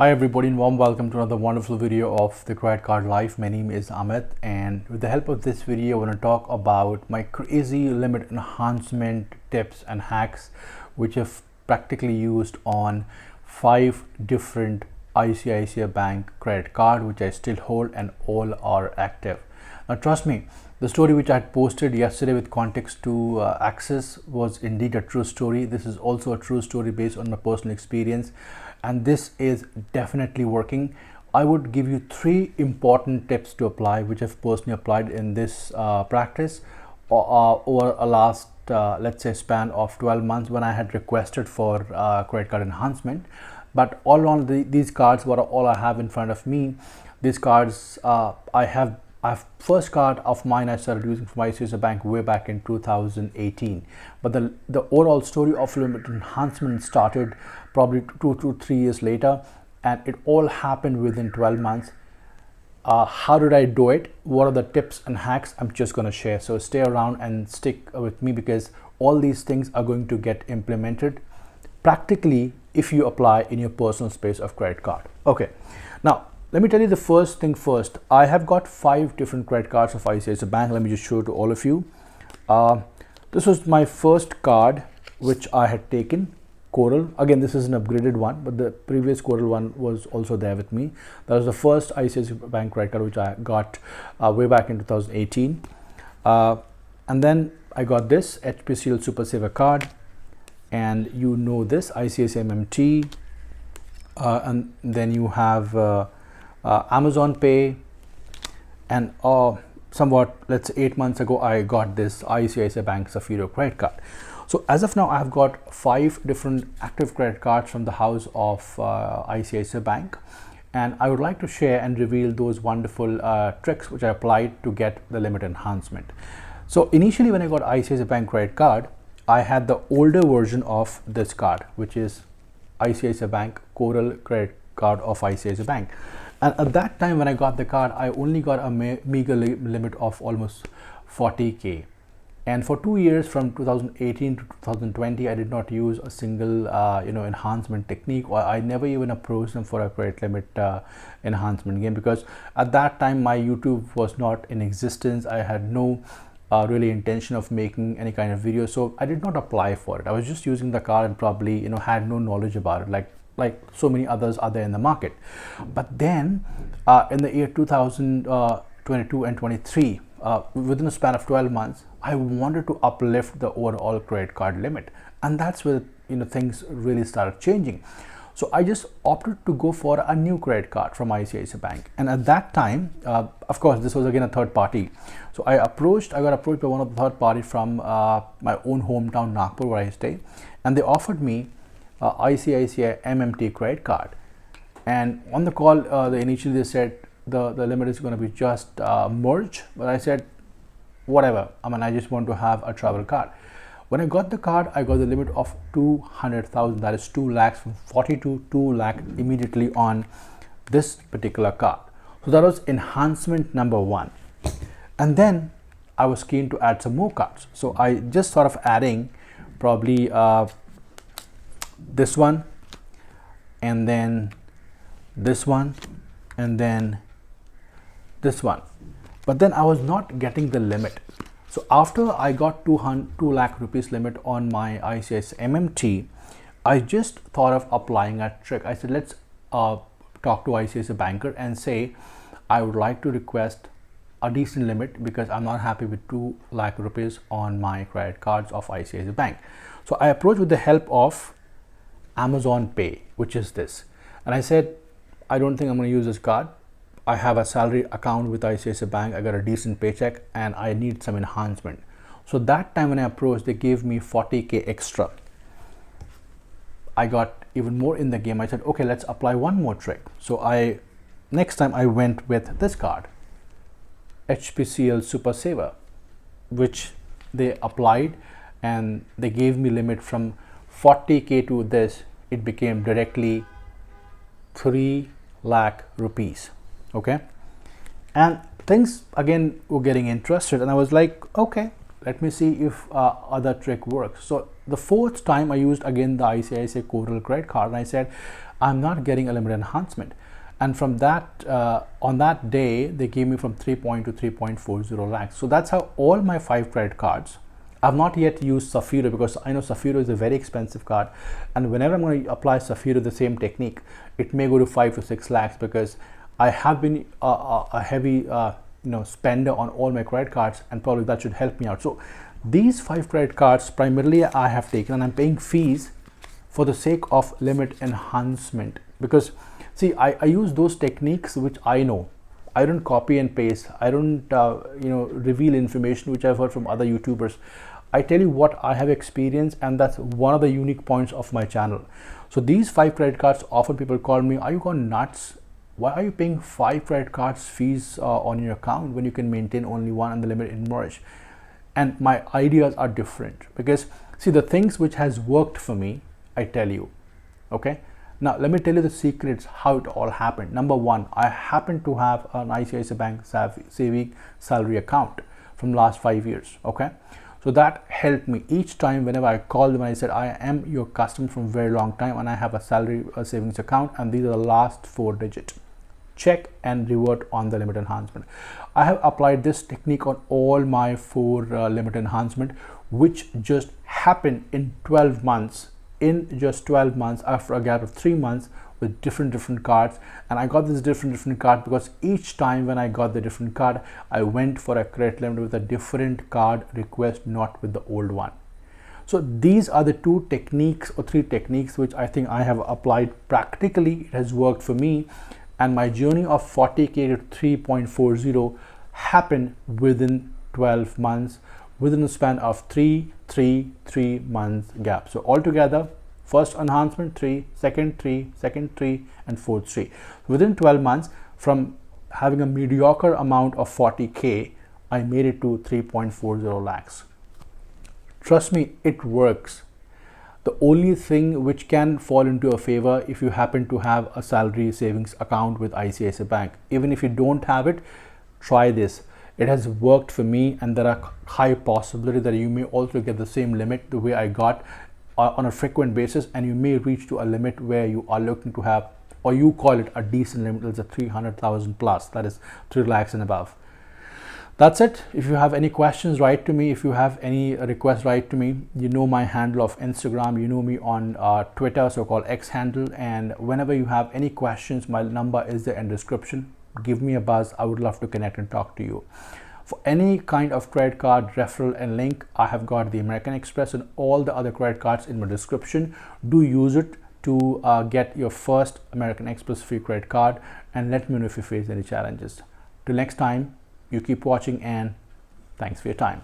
Hi everybody and warm welcome to another wonderful video of the Credit Card Life. My name is Amit and with the help of this video I want to talk about my crazy limit enhancement tips and hacks which I've practically used on 5 different ICICI Bank credit card which I still hold and all are active. Now trust me, the story which I had posted yesterday with context to Access was indeed a true story. This is also a true story based on my personal experience and this is definitely working. I would give you 3 important tips to apply which I've personally applied in this practice over a last let's say span of 12 months when I had requested for credit card enhancement. But all along these cards, what all I have in front of me, these cards I have first card of mine I started using from ICICI Bank way back in 2018, but the overall story of limit enhancement started probably 2 to 3 years later, and it all happened within 12 months. How did I do it? What are the tips and hacks? I'm just going to share, so stay around and stick with me because all these things are going to get implemented practically if you apply in your personal space of credit card. Okay, now let me tell you the first thing first. I have got 5 different credit cards of ICICI Bank. Let me just show it to all of you. This was my first card which I had taken, Coral. Again, this is an upgraded one, but the previous Coral one was also there with me. That was the first ICICI Bank credit card which I got way back in 2018. And then I got this HPCL Super Saver card, and you know this ICICI MMT, and then you have Amazon Pay, and somewhat let's say 8 months ago I got this ICICI Bank Zafiro credit card. So as of now I've got 5 different active credit cards from the house of ICICI Bank, and I would like to share and reveal those wonderful tricks which I applied to get the limit enhancement. So initially when I got ICICI Bank credit card, I had the older version of this card which is ICICI Bank Coral credit card of ICICI Bank. And at that time when I got the card, I only got a meager limit of almost 40k, and for 2 years from 2018 to 2020 I did not use a single enhancement technique, or I never even approached them for a credit limit enhancement game, because at that time my YouTube was not in existence. I had no really intention of making any kind of video, so I did not apply for it. I was just using the card and probably had no knowledge about it, like so many others are there in the market. But then in the year 2022 and 23, within a span of 12 months, I wanted to uplift the overall credit card limit, and that's where things really started changing. So I just opted to go for a new credit card from ICICI Bank, and at that time of course this was again a third party. So I got approached by one of the third party from my own hometown Nagpur where I stay, and they offered me ICICI MMT credit card. And on the call initially they said the limit is going to be just merged, but I said whatever, I just want to have a travel card. When I got the card, I got the limit of 200,000, that is 2 lakhs, from 40 to 2 lakh immediately on this particular card. So that was enhancement number 1. And then I was keen to add some more cards, so I just sort of adding probably this one, and then this one, and then this one. But then I was not getting the limit. So after I got 2 lakh rupees limit on my ICICI MMT, I just thought of applying a trick. I said, let's talk to ICICI banker and say I would like to request a decent limit because I'm not happy with 2 lakh rupees on my credit cards of ICICI Bank. So I approached with the help of Amazon Pay, which is this, and I said, I don't think I'm going to use this card. I have a salary account with ICICI Bank, I got a decent paycheck, and I need some enhancement. So that time when I approached, they gave me 40k extra. I got even more in the game. I said, okay, let's apply one more trick. So next time I went with this card, HPCL Super Saver, which they applied, and they gave me limit from 40k to this. It became directly 3 lakh rupees. Okay, and things again were getting interested, and I was like, okay, let me see if other trick works. So the 4th time I used again the ICICI Coral credit card, and I said I'm not getting a limit enhancement. And from that, on that day, they gave me from 3 to 3.40 lakhs. So that's how all my 5 credit cards. I've not yet used Safiro because I know Safiro is a very expensive card, and whenever I'm going to apply Safiro, the same technique, it may go to 5 to 6 lakhs because I have been a heavy spender on all my credit cards, and probably that should help me out. So these 5 credit cards primarily I have taken, and I'm paying fees for the sake of limit enhancement, because see, I use those techniques which I know. I don't copy and paste. I don't reveal information which I've heard from other YouTubers. I tell you what I have experienced, and that's one of the unique points of my channel. So these 5 credit cards, often people call me, are you gone nuts? Why are you paying 5 credit cards fees on your account when you can maintain only one and the limit emerge? And my ideas are different, because see, the things which has worked for me, I tell you. Okay, now let me tell you the secrets how it all happened. Number one, I happen to have an ICICI Bank saving salary account from last 5 years. Okay, so that helped me each time whenever I called them and I said, I am your customer from a very long time and I have a salary savings account, and these are the last 4 digits. Check and revert on the limit enhancement. I have applied this technique on all my 4 limit enhancement, which just happened in 12 months. In just 12 months, after a gap of 3 months, with different cards. And I got this different card because each time when I got the different card, I went for a credit limit with a different card request, not with the old one. So these are the 2 techniques or 3 techniques which I think I have applied practically. It has worked for me, and my journey of 40k to 3.40 happened within 12 months, within a span of 3 months gap. So altogether, first enhancement 3, second 3, second 3, and fourth 3. Within 12 months, from having a mediocre amount of 40k, I made it to 3.40 lakhs. Trust me, it works. The only thing which can fall into a favor if you happen to have a salary savings account with ICICI Bank. Even if you don't have it, try this. It has worked for me, and there are high possibility that you may also get the same limit the way I got on a frequent basis, and you may reach to a limit where you are looking to have, or you call it a decent limit. It's a 300,000 plus, that is 3 lakhs and above. That's it. If you have any questions, write to me. If you have any requests, write to me. You know my handle of Instagram, you know me on Twitter, so-called X handle, and whenever you have any questions, my number is there in description. Give me a buzz. I would love to connect and talk to you. For any kind of credit card referral and link, I have got the American Express and all the other credit cards in my description. Do use it to get your first American Express free credit card, and let me know if you face any challenges. Till next time, you keep watching, and thanks for your time.